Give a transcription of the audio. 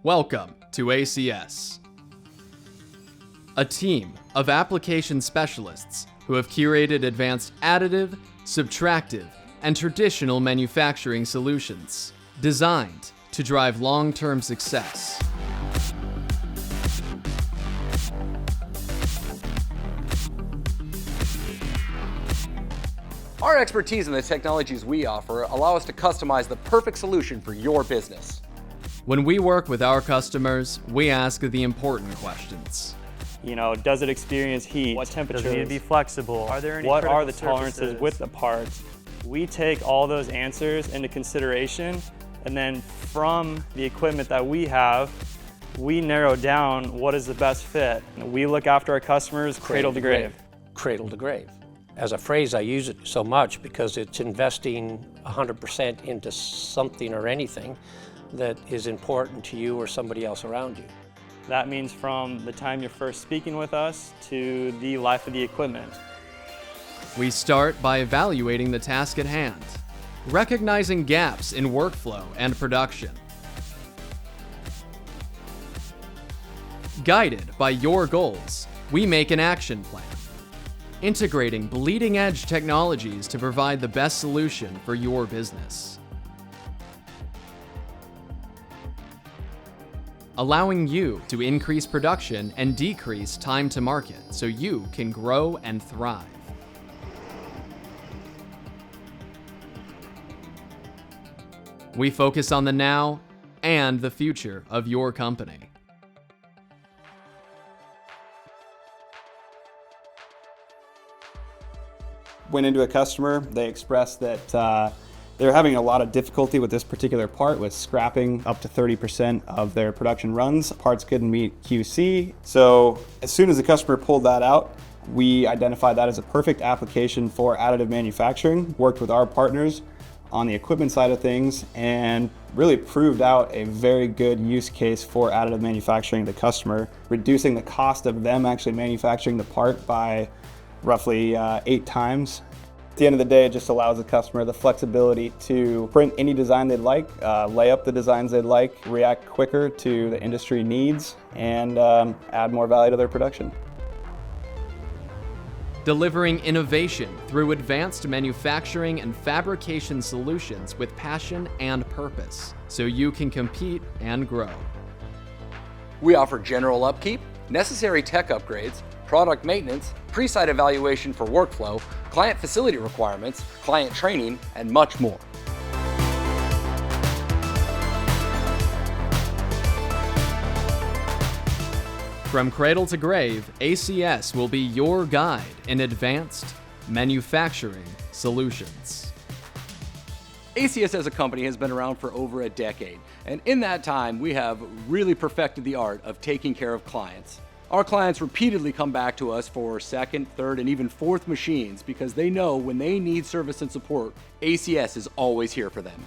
Welcome to ACS, a team of application specialists who have curated advanced additive, subtractive, and traditional manufacturing solutions designed to drive long-term success. Our expertise in the technologies we offer allow us to customize the perfect solution for your business. When we work with our customers, we ask the important questions. Does it experience heat? What temperatures? Does it need to be flexible? What are the tolerances with the parts? We take all those answers into consideration, and then from the equipment that we have, we narrow down what is the best fit. We look after our customers cradle to grave. Cradle to grave. As a phrase, I use it so much because it's investing 100% into something or anything that is important to you or somebody else around you. That means from the time you're first speaking with us to the life of the equipment. We start by evaluating the task at hand, recognizing gaps in workflow and production. Guided by your goals, we make an action plan, integrating bleeding-edge technologies to provide the best solution for your business. Allowing you to increase production and decrease time to market so you can grow and thrive. We focus on the now and the future of your company. Went into a customer, they expressed that they're having a lot of difficulty with this particular part, with scrapping up to 30% of their production runs. Parts couldn't meet QC. So as soon as the customer pulled that out, we identified that as a perfect application for additive manufacturing, worked with our partners on the equipment side of things, and really proved out a very good use case for additive manufacturing to the customer, reducing the cost of them actually manufacturing the part by roughly 8 times. At the end of the day, it just allows the customer the flexibility to print any design they'd like, lay up the designs they'd like, react quicker to the industry needs, and add more value to their production. Delivering innovation through advanced manufacturing and fabrication solutions with passion and purpose, so you can compete and grow. We offer general upkeep, necessary tech upgrades, product maintenance, pre-site evaluation for workflow, client facility requirements, client training, and much more. From cradle to grave, ACS will be your guide in advanced manufacturing solutions. ACS as a company has been around for over a decade, and in that time, we have really perfected the art of taking care of clients. Our clients repeatedly come back to us for second, third, and even fourth machines because they know when they need service and support, ACS is always here for them.